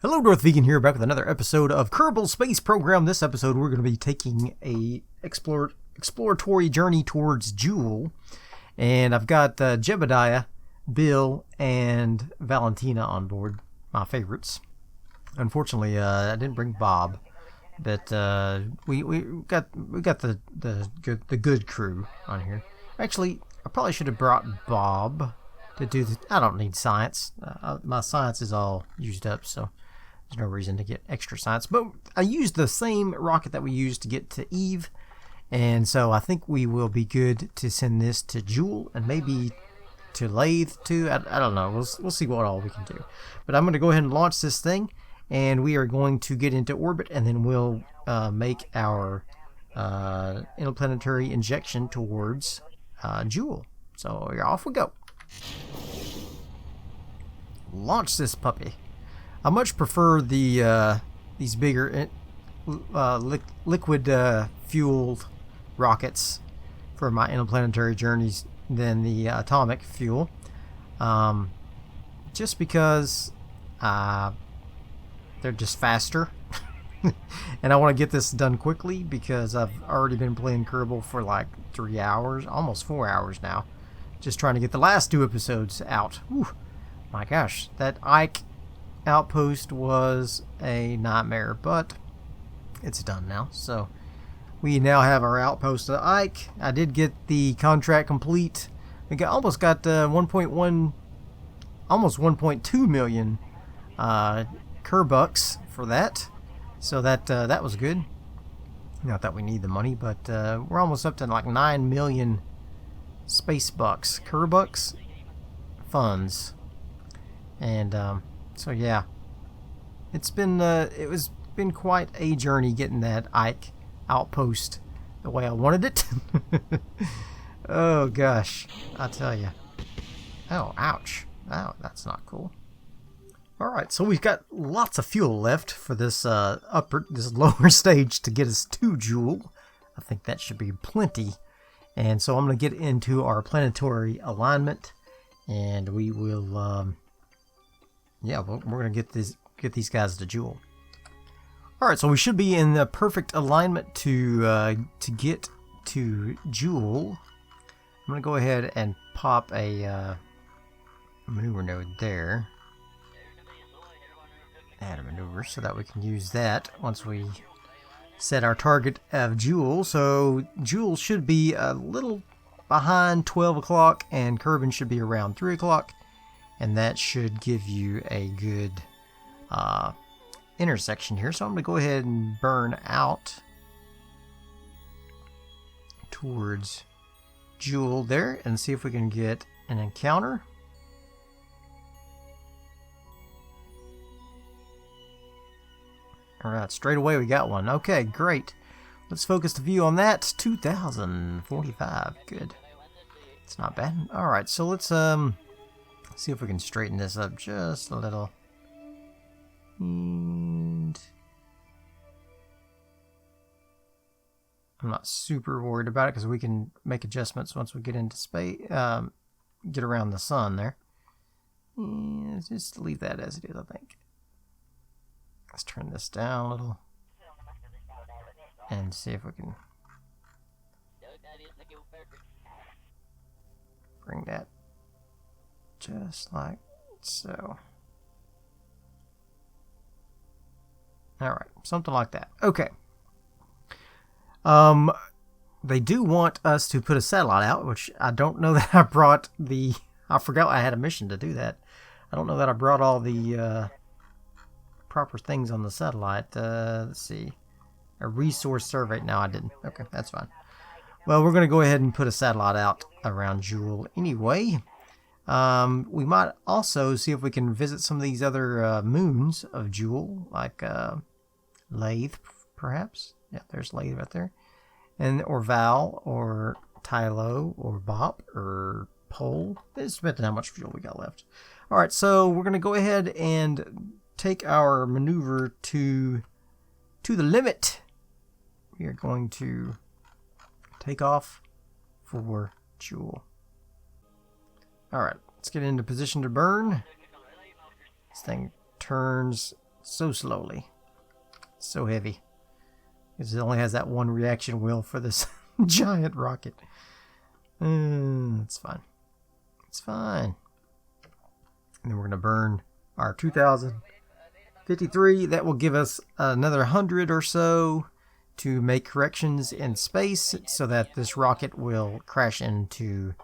Hello, Darthvegan here, back with another episode of Kerbal Space Program. This episode, we're going to be taking a exploratory journey towards Jool, and I've got Jebediah, Bill, and Valentina on board, my favorites. Unfortunately, I didn't bring Bob, but we got the good crew on here. Actually, I probably should have brought Bob to do the. I don't need science. My science is all used up, so there's no reason to get extra science. But I used the same rocket that we used to get to Eve, and so I think we will be good to send this to Jool and maybe to Laythe too. I don't know. We'll see what all we can do. But I'm going to go ahead and launch this thing, and we are going to get into orbit, and then we'll make our interplanetary injection towards Jool. So off we go. Launch this puppy. I much prefer the these bigger liquid fueled rockets for my interplanetary journeys than the atomic fuel, just because they're just faster. And I want to get this done quickly because I've already been playing Kerbal for like 3 hours, almost 4 hours now, just trying to get the last 2 episodes out. Whew. My gosh, that Ike outpost was a nightmare, but it's done now. So we now have our outpost of Ike. I did get the contract complete. We almost got 1.1, almost 1.2 million Kerbucks for that. So that was good. Not that we need the money, but we're almost up to like 9 million space bucks, Kerbucks funds. And so yeah, it's been been quite a journey getting that Ike outpost the way I wanted it. Oh gosh, I tell you. Oh, ouch! Oh, that's not cool. All right, so we've got lots of fuel left for this this lower stage to get us to Jool. I think that should be plenty. And so I'm going to get into our planetary alignment, and we will. Yeah, we're going to get these guys to Jool. All right, so we should be in the perfect alignment to get to Jool. I'm going to go ahead and pop a maneuver node there. Add a maneuver so that we can use that once we set our target of Jool. So Jool should be a little behind 12 o'clock, and Kerbin should be around 3 o'clock. And that should give you a good intersection here. So I'm going to go ahead and burn out towards Jool there and see if we can get an encounter. Alright, straight away we got one. Okay, great. Let's focus the view on that. 2045. Good. It's not bad. Alright, so let's see if we can straighten this up just a little. And I'm not super worried about it because we can make adjustments once we get into space, get around the sun there. And just leave that as it is, I think. Let's turn this down a little and see if we can bring that just like so. Alright, something like that. Okay. They do want us to put a satellite out, which I don't know that I brought the. I forgot I had a mission to do that. I don't know that I brought all the proper things on the satellite. Let's see. A resource survey. No, I didn't. Okay, that's fine. Well, we're going to go ahead and put a satellite out around Jool anyway. We might also see if we can visit some of these other moons of Jool, like Laythe, perhaps. Yeah, there's Laythe right there. And or Val, or Tylo, or Bop, or Pole. It's depending on how much fuel we got left. All right, so we're going to go ahead and take our maneuver to the limit. We are going to take off for Jool. Alright, let's get into position to burn. This thing turns so slowly. So heavy. Because it only has that one reaction wheel for this giant rocket. It's fine. It's fine. And then we're going to burn our 2053. That will give us another 100 or so to make corrections in space so that this rocket will crash into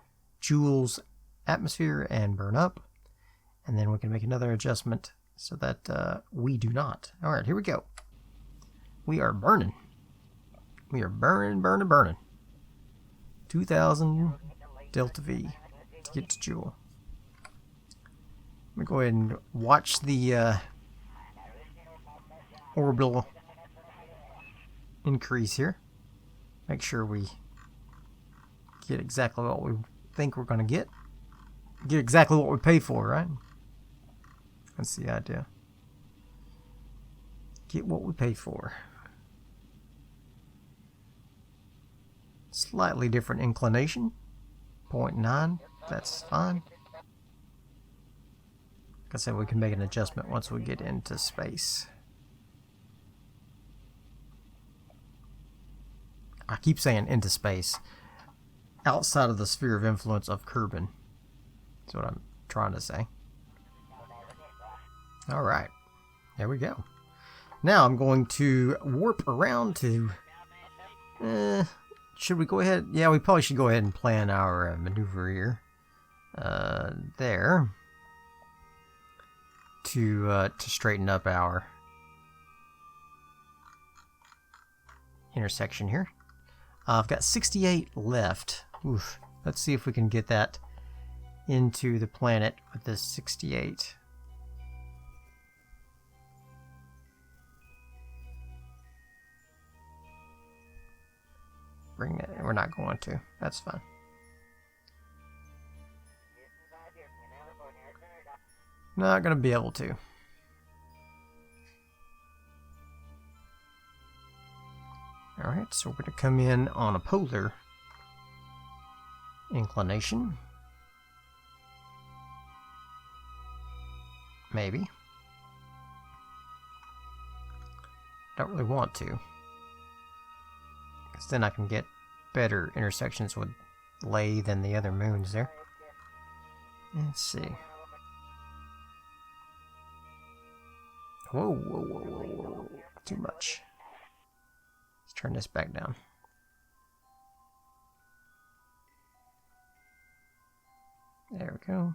Jool's atmosphere and burn up. And then we can make another adjustment so that we do not. Alright, here we go. We are burning. We are burning. 2000 DeltaV to get to Jool. Let me go ahead and watch the orbital increase here. Make sure we get exactly what we think we're going to get. Get exactly what we pay for, right? That's the idea. Get what we pay for. Slightly different inclination. 0.9. That's fine. Like I said, we can make an adjustment once we get into space. I keep saying into space. Outside of the sphere of influence of Kerbin. That's what I'm trying to say. Alright. There we go. Now I'm going to warp around to... should we go ahead? Yeah, we probably should go ahead and plan our maneuver here. There. To straighten up our intersection here. I've got 68 left. Oof. Let's see if we can get that into the planet with this 68. Bring it. We're not going to. That's fine. Not going to be able to. Alright, so we're going to come in on a polar inclination. Maybe. Don't really want to. Because then I can get better intersections with Laythe and the other moons there. Let's see. Whoa, whoa, whoa, whoa, whoa. Too much. Let's turn this back down. There we go.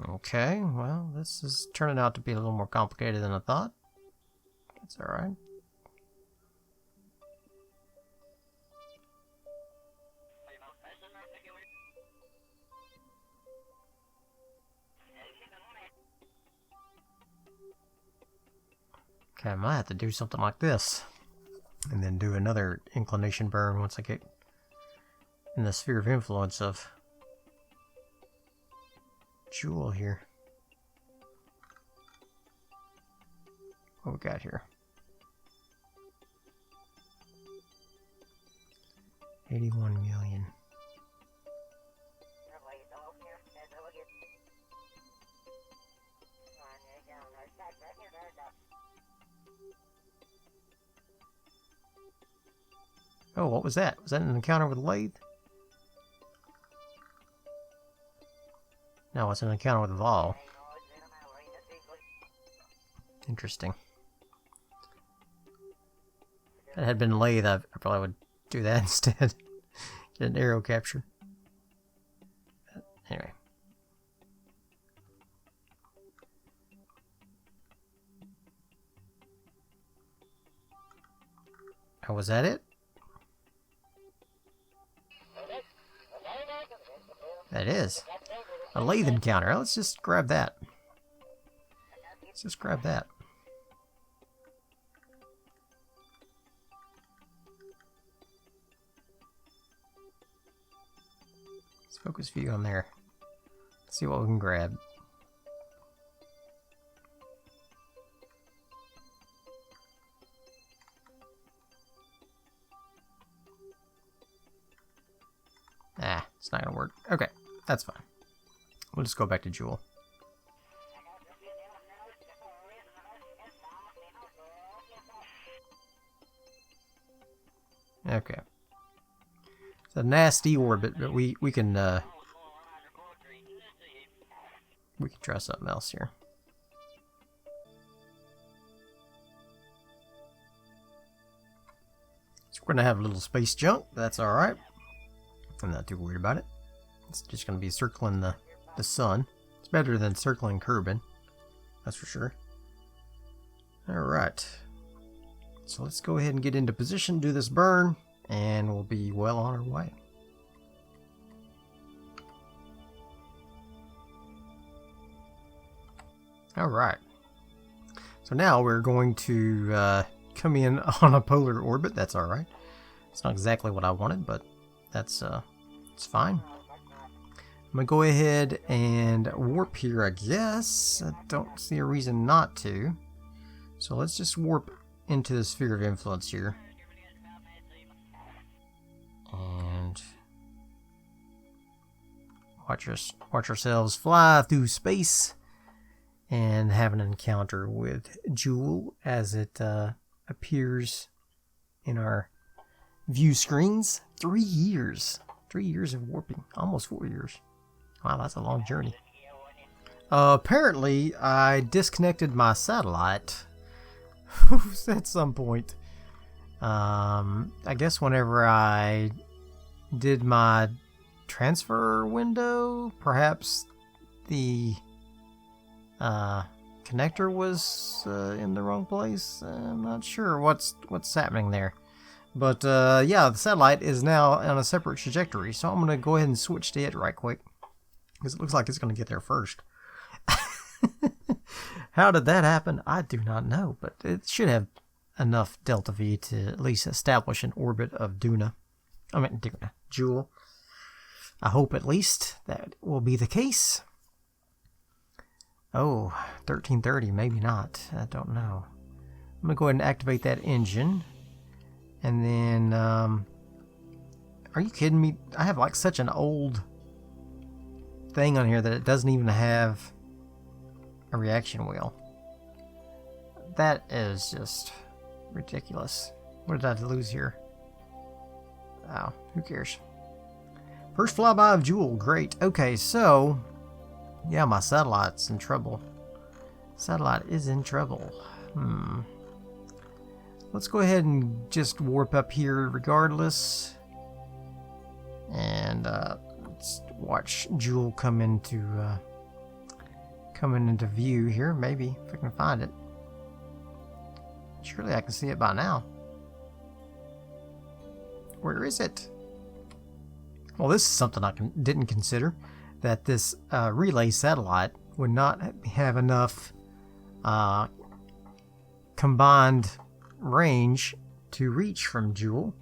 Okay, well, this is turning out to be a little more complicated than I thought. That's alright. Okay, I might have to do something like this. And then do another inclination burn once I get in the sphere of influence of Jool here. What we got here? 81 million. Oh, what was that? Was that an encounter with Laythe? No, it's an encounter with Vol. Interesting. If it had been Laythe, I probably would do that instead. Get an arrow capture. But anyway. Oh, was that it? That is. A Laythe encounter. Let's just grab that. Let's just grab that. Let's focus view on there. Let's see what we can grab. It's not gonna work. Okay, that's fine. We'll just go back to Jool. Okay. It's a nasty orbit, but we can try something else here. So we're gonna have a little space junk. That's all right. I'm not too worried about it. It's just gonna be circling the sun. It's better than circling Kerbin, that's for sure. All right. So let's go ahead and get into position, do this burn, and we'll be well on our way. Alright. So now we're going to come in on a polar orbit. That's alright. It's not exactly what I wanted, but that's it's fine. I'm going to go ahead and warp here, I guess. I don't see a reason not to. So let's just warp into the sphere of influence here. And watch ourselves fly through space and have an encounter with Jool as it appears in our view screens. 3 years. 3 years of warping. Almost 4 years. Wow, that's a long journey. Apparently, I disconnected my satellite at some point. I guess whenever I did my transfer window, perhaps the connector was in the wrong place. I'm not sure what's happening there. But yeah, the satellite is now on a separate trajectory, so I'm going to go ahead and switch to it right quick, because it looks like it's going to get there first. How did that happen? I do not know, but it should have enough DeltaV to at least establish an orbit of Jool. I hope at least that will be the case. Oh, 1330, maybe not. I don't know. I'm going to go ahead and activate that engine. And then, are you kidding me? I have like such an old thing on here that it doesn't even have a reaction wheel. That is just ridiculous. What did I lose here? Oh, who cares? First flyby of Jool, great. Okay, so yeah, my satellite's in trouble. Satellite is in trouble. Let's go ahead and just warp up here regardless. And let's watch Jool come into view here. Maybe if I can find it. Surely I can see it by now. Where is it? Well, this is something I didn't consider. That this relay satellite would not have enough combined range to reach from Jool.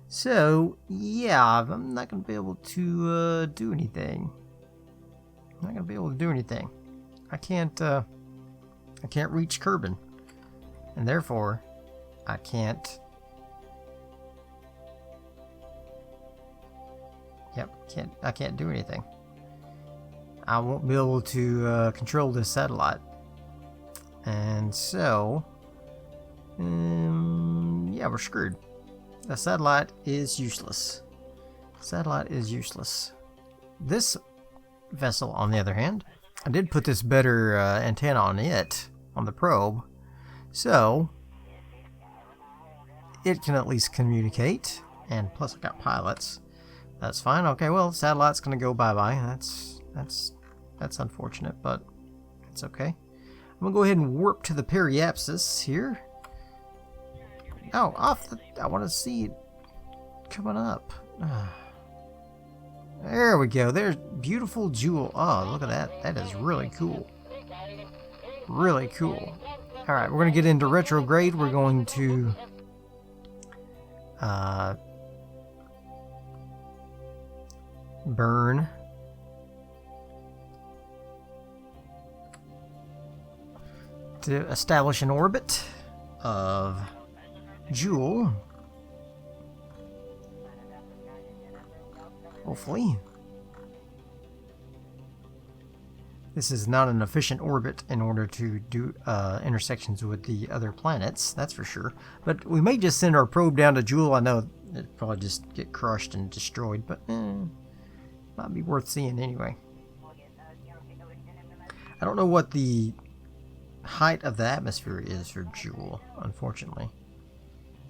So yeah, I'm not going to be able to do anything. I'm not going to be able to do anything. I can't reach Kerbin, and therefore I can't. Yep, I can't do anything. I won't be able to control this satellite, and so yeah, we're screwed. The satellite is useless. Satellite is useless. This vessel, on the other hand, I did put this better antenna on it, on the probe, so it can at least communicate, and plus I got pilots. That's fine. Okay, well, the satellite's gonna go bye-bye. That's unfortunate, but it's okay. I'm gonna go ahead and warp to the periapsis here. Oh, I want to see it coming up. There we go. There's beautiful Jool. Oh, look at that. That is really cool. Really cool. All right, we're gonna get into retrograde. We're going to burn to establish an orbit of Jool. Hopefully. This is not an efficient orbit in order to do intersections with the other planets, that's for sure. But we may just send our probe down to Jool. I know it'd probably just get crushed and destroyed, but might be worth seeing anyway. I don't know what the height of the atmosphere is for Jool, unfortunately.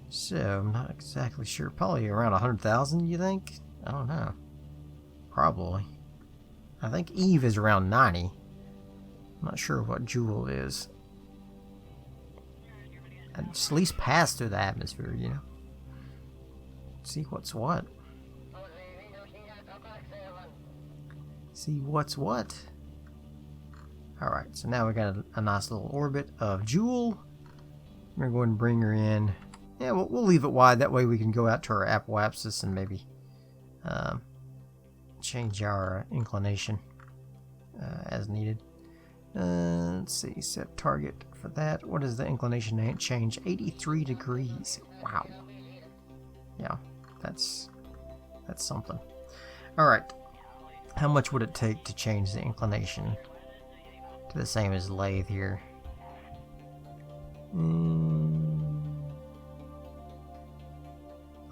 So, I'm not exactly sure. Probably around 100,000, you think? I don't know. Probably. I think Eve is around 90. I'm not sure what Jool is. And just at least pass through the atmosphere, you know. See what's what. See what's what. Alright, so now we got a nice little orbit of Jool. We're going to go ahead and bring her in. Yeah, we'll leave it wide. That way we can go out to our apoapsis and maybe change our inclination as needed. Let's see, set target for that. What is the inclination change? 83 degrees. Wow. Yeah, that's something. Alright. How much would it take to change the inclination to the same as Laythe here?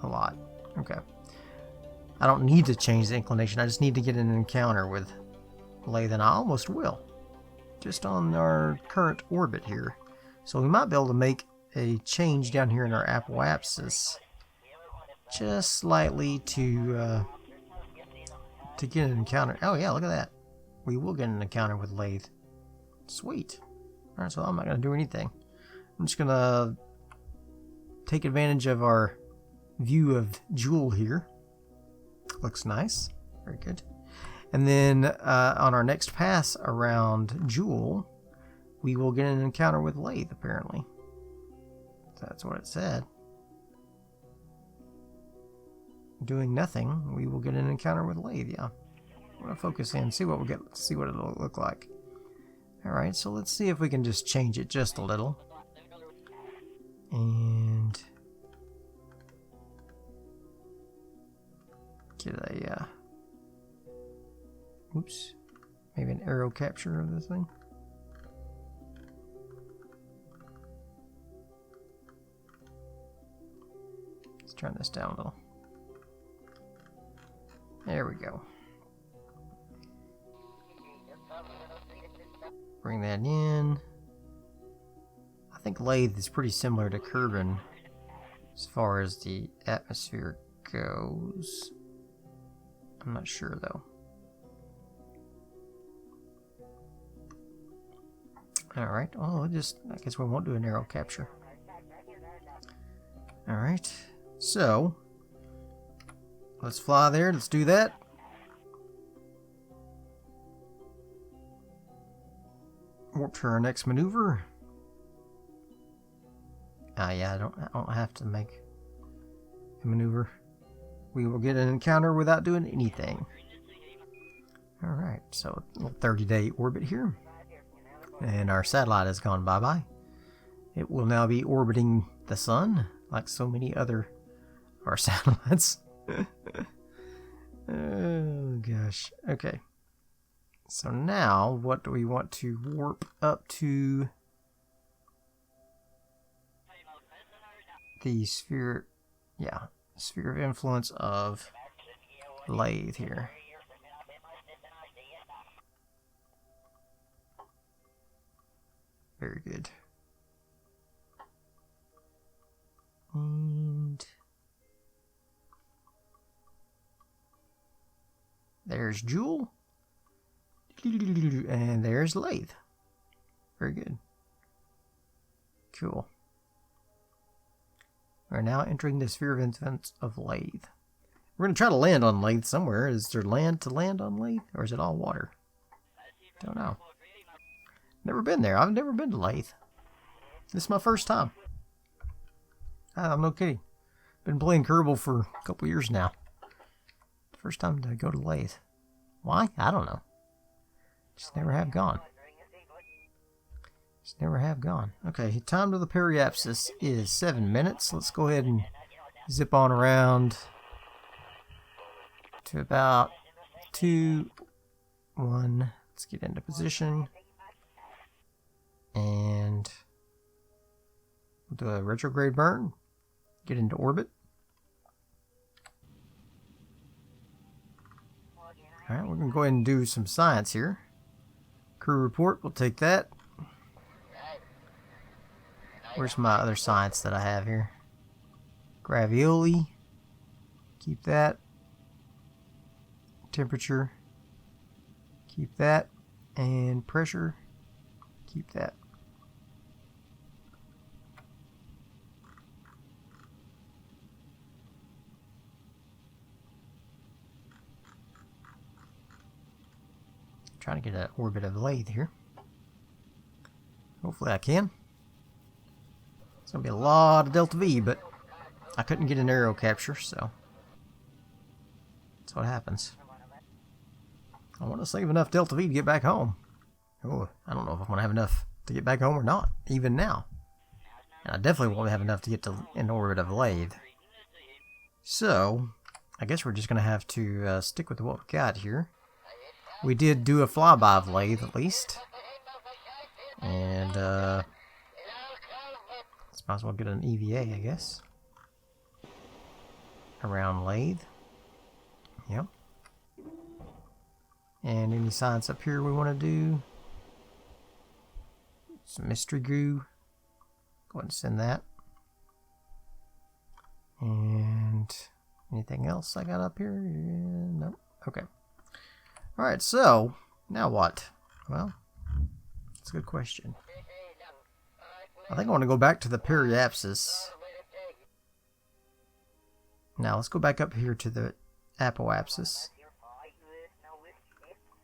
A lot. Okay. I don't need to change the inclination. I just need to get an encounter with Laythe, and I almost will. Just on our current orbit here. So we might be able to make a change down here in our apoapsis just slightly to get an encounter. Oh yeah, look at that. We will get an encounter with Laythe. Sweet. Alright, so I'm not going to do anything. I'm just going to take advantage of our view of Jool here. Looks nice. Very good. And then on our next pass around Jool, we will get an encounter with Laythe, apparently. That's what it said. Doing nothing, we will get an encounter with Laythe. Yeah. I'm going to focus in, see what we get, see what it'll look like. Alright, so let's see if we can just change it just a little. And get a oops, maybe an arrow capture of this thing. Let's turn this down a little. There we go. Bring that in. I think Laythe is pretty similar to Kerbin as far as the atmosphere goes. I'm not sure though. Alright, oh, I guess we won't do an arrow capture. Alright, so let's fly there, let's do that. Warp to our next maneuver. Ah, yeah, I don't have to make a maneuver. We will get an encounter without doing anything. Alright, so a little 30-day orbit here. And our satellite has gone bye-bye. It will now be orbiting the sun, like so many other of our satellites. Oh, gosh. Okay. So now, what do we want to warp up to? The sphere, yeah, sphere of influence of Laythe here. Very good. And there's Jool. And there's Laythe. Very good. Cool. We're now entering the sphere of influence of Laythe. We're going to try to land on Laythe somewhere. Is there land to land on Laythe? Or is it all water? Don't know. Never been there. I've never been to Laythe. This is my first time. I'm no kidding. Been playing Kerbal for a couple years now. First time to go to Laythe. Why? I don't know. Just never have gone. Just never have gone. Okay, time to the periapsis is 7 minutes. Let's go ahead and zip on around to about 2, 1. Let's get into position. And we'll do a retrograde burn. Get into orbit. Alright, we're going to go ahead and do some science here. Crew report, we'll take that. Where's my other science that I have here? Gravioli. Keep that. Temperature. Keep that. And pressure. Keep that. Trying to get an orbit of Laythe here. Hopefully I can. It's going to be a lot of DeltaV, but I couldn't get an aero capture, so that's what happens. I want to save enough DeltaV to get back home. Oh, I don't know if I'm going to have enough to get back home or not, even now. And I definitely won't have enough to get to in orbit of Laythe. So, I guess we're just going to have to stick with what we got here. We did do a flyby of Laythe, at least. And, let's might as well get an EVA, I guess. Around Laythe. Yep. And any science up here we want to do. Some mystery goo. Go ahead and send that. And anything else I got up here? Nope. Okay. Alright, so, now what? Well, that's a good question. I think I want to go back to the periapsis. Now, let's go back up here to the apoapsis.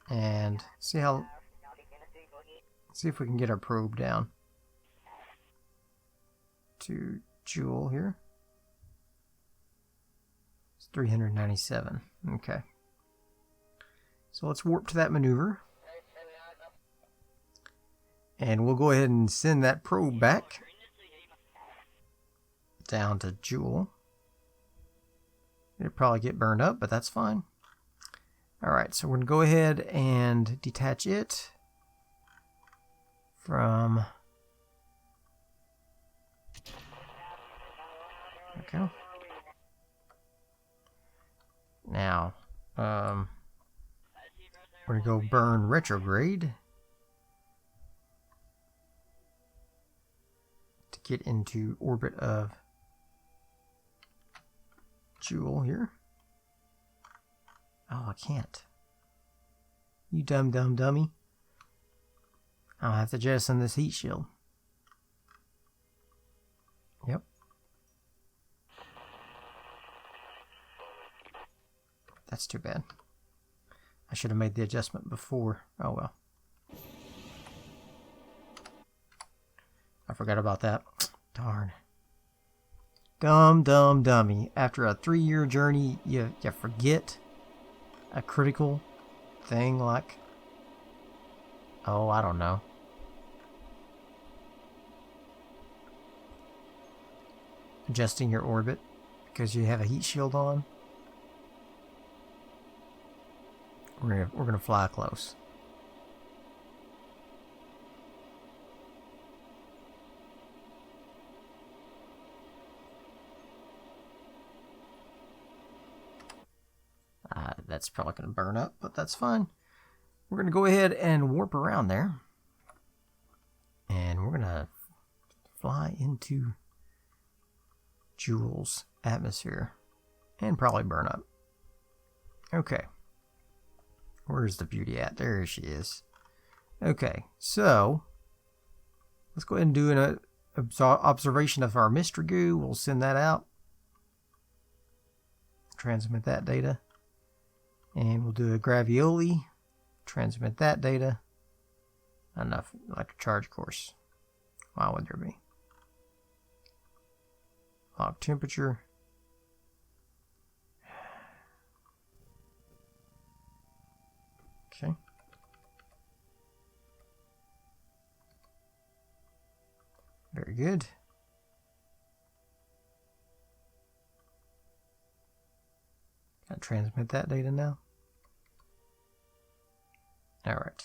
And see if we can get our probe down to Jool here. It's 397. Okay. So let's warp to that maneuver. And we'll go ahead and send that probe back down to Jool. It'll probably get burned up, but that's fine. Alright, so we're going to go ahead and detach it from... Okay. Now, we're going to go burn retrograde to get into orbit of Jool here. Oh, I can't. You dumb dummy. I'll have to jettison this heat shield. Yep. That's too bad. I should have made the adjustment before. Oh well. I forgot about that. Darn. Dumb dummy. After a 3-year journey, you forget a critical thing like... Oh, I don't know. Adjusting your orbit because you have a heat shield on. We're gonna fly close. That's probably gonna burn up, but that's fine. We're gonna go ahead and warp around there, and we're gonna fly into Jool's atmosphere and probably burn up. Okay. Where's the beauty at? There she is. Okay, so let's go ahead and do an observation of our mystery goo. We'll send that out. Transmit that data. And we'll do a gravioli. Transmit that data. Enough electric charge course. Why would there be? Log temperature. Okay. Very good. I transmit that data now. Alright.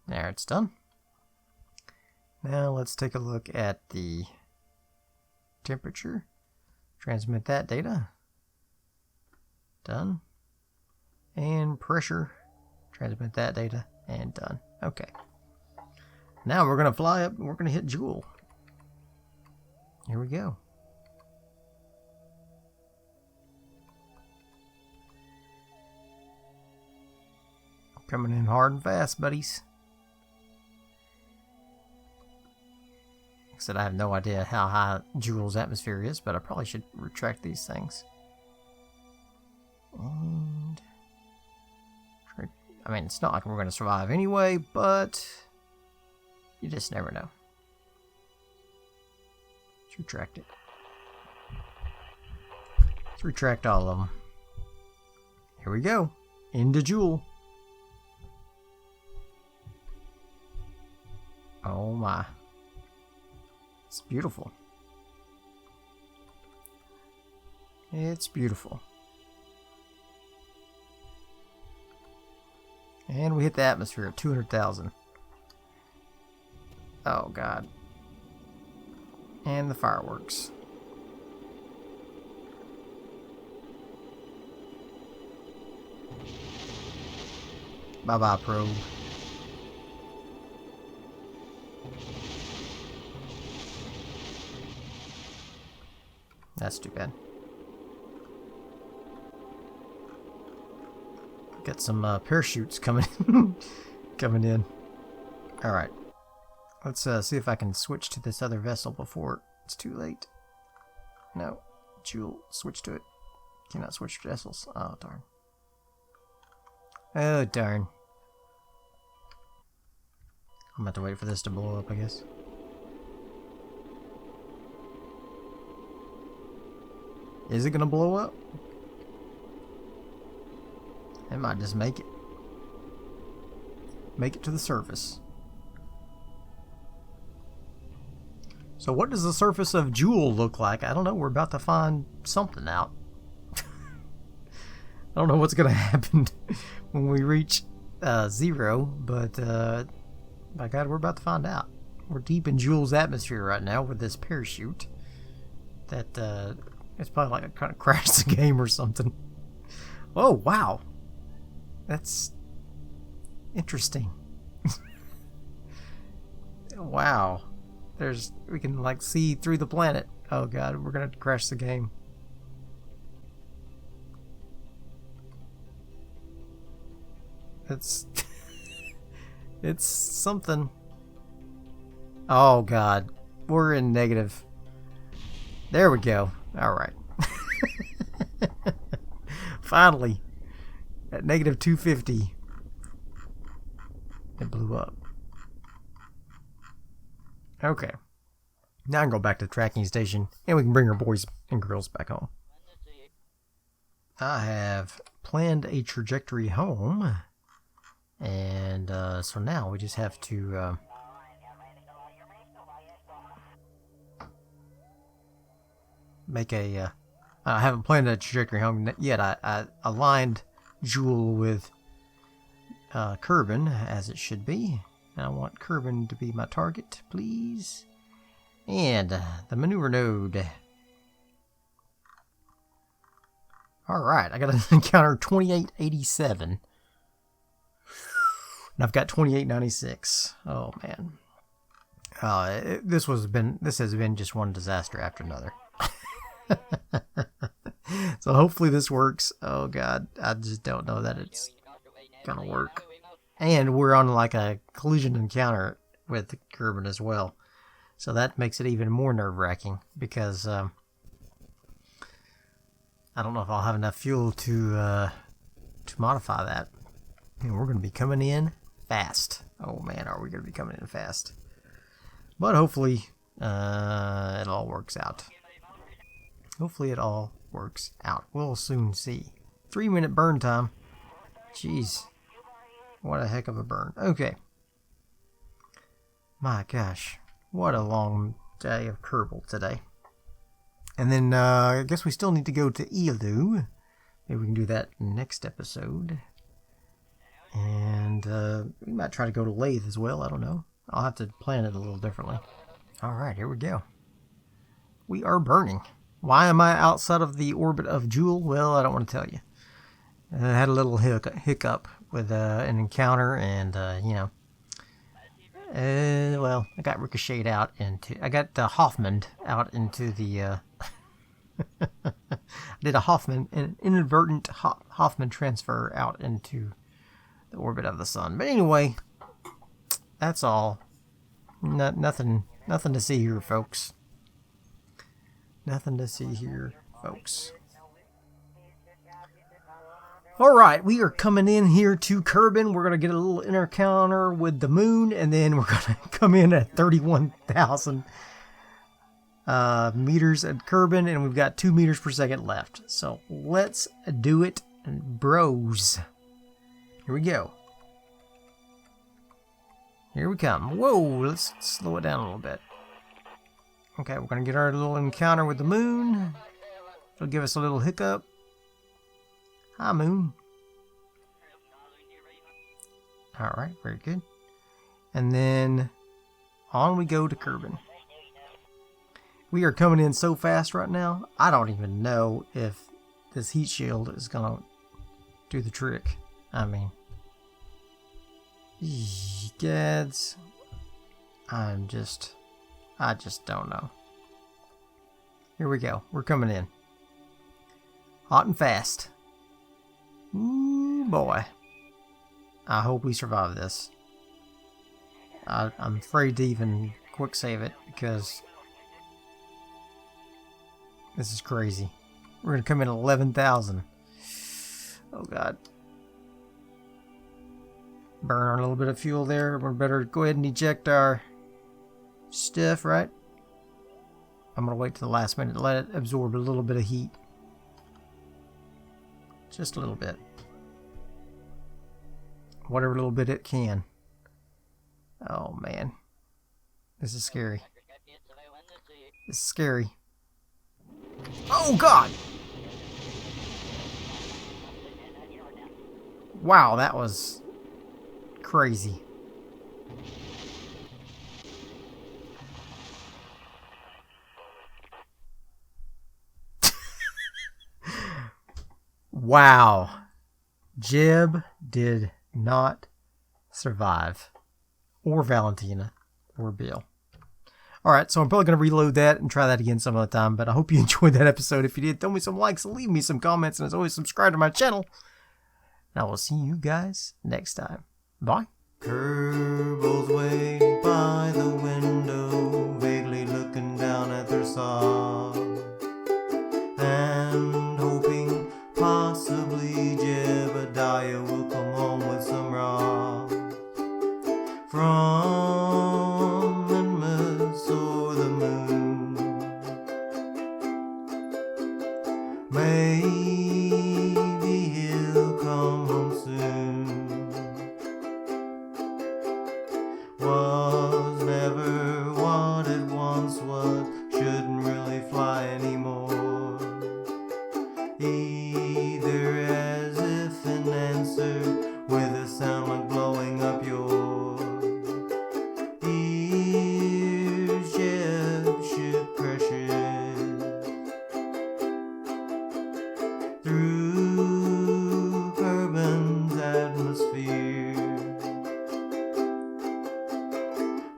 There, it's done. Now let's take a look at the temperature. Transmit that data. Done. And pressure. Transmit that data. And done. Okay. Now we're going to fly up and we're going to hit Jool. Here we go. Coming in hard and fast, buddies. Like I said, I have no idea how high Jool's atmosphere is, but I probably should retract these things. And I mean, it's not like we're going to survive anyway, but you just never know. Let's retract it. Let's retract all of them. Here we go. Into Jool. Oh my. It's beautiful. It's beautiful. And we hit the atmosphere at 200,000. Oh god. And the fireworks. Bye-bye, probe. That's too bad. Got some parachutes coming coming in. All right. Let's see if I can switch to this other vessel before it's too late. No. Jool, switch to it. Cannot switch vessels. Oh, darn. Oh, darn. I'm about to wait for this to blow up, I guess. Is it gonna blow up? It might just make it. Make it to the surface. So what does the surface of Jool look like? I don't know. We're about to find something out. I don't know what's gonna happen when we reach 0, but by God, we're about to find out. We're deep in Jool's atmosphere right now with this parachute. That it's probably like it kind of crashed the game or something. Oh wow, that's interesting. Wow, we can like see through the planet. Oh god, we're gonna crash the game. It's it's something. Oh god, we're in negative. There we go. All right. Finally, at negative 250, it blew up. Okay. Now I can go back to the tracking station, and we can bring our boys and girls back home. I have planned a trajectory home, and so now we just have to make a I haven't planned a trajectory home yet. I aligned Jool with Kerbin as it should be. I want Kerbin to be my target, please. And the maneuver node. Alright, I got to encounter 2887. And I've got 2896. Oh man. This has been just one disaster after another. So hopefully this works. Oh god, I just don't know that it's gonna work. And we're on like a collision encounter with Kerbin as well, so that makes it even more nerve-wracking because I don't know if I'll have enough fuel to modify that. And we're gonna be coming in fast. Oh man, are we gonna be coming in fast? But hopefully it all works out. Hopefully it all works out. We'll soon see. 3-minute burn time. Jeez. What a heck of a burn. Okay. My gosh. What a long day of Kerbal today. And then I guess we still need to go to Elu. Maybe we can do that next episode. And we might try to go to Laythe as well. I don't know. I'll have to plan it a little differently. Alright, here we go. We are burning. Why am I outside of the orbit of Jool? Well, I don't want to tell you. I had a little hiccup with an encounter, and, you know. Well, I got ricocheted out into... I got Hoffman'd out into the... I did an inadvertent Hoffman transfer out into the orbit of the sun. But anyway, that's all. Nothing to see here, folks. Nothing to see here, folks. Alright, we are coming in here to Kerbin. We're going to get a little encounter with the moon, and then we're going to come in at 31,000 meters at Kerbin, and we've got 2 meters per second left. So let's do it, bros. Here we go. Here we come. Whoa, let's slow it down a little bit. Okay, we're going to get our little encounter with the moon. It'll give us a little hiccup. Hi, moon. Alright, very good. And then on we go to Kerbin. We are coming in so fast right now, I don't even know if this heat shield is going to do the trick. I mean, gads. I just don't know. Here we go. We're coming in. Hot and fast. Ooh, boy. I hope we survive this. I'm afraid to even quick save it because this is crazy. We're going to come in at 11,000. Oh, God. Burn a little bit of fuel there. We better go ahead and eject our stuff, right? I'm going to wait till the last minute to let it absorb a little bit of heat. Just a little bit. Whatever little bit it can. Oh, man. This is scary. This is scary. Oh, God! Wow, that was crazy. Wow. Jeb did not survive. Or Valentina. Or Bill. Alright, so I'm probably going to reload that and try that again some other time. But I hope you enjoyed that episode. If you did, throw me some likes, leave me some comments, and as always, subscribe to my channel. And I will see you guys next time. Bye. Kerbal's waiting by the window, vaguely looking down at their saw, and hoping possibly Jebediah will come home with some raw from Minmus or the moon. Maybe he'll come home soon. Was never what it once was, shouldn't really fly anymore. Either as if an answer with a sound like blowing up your ears. Jeb ship crashes through Kerbin's atmosphere.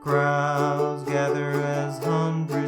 Crowds gather as hundreds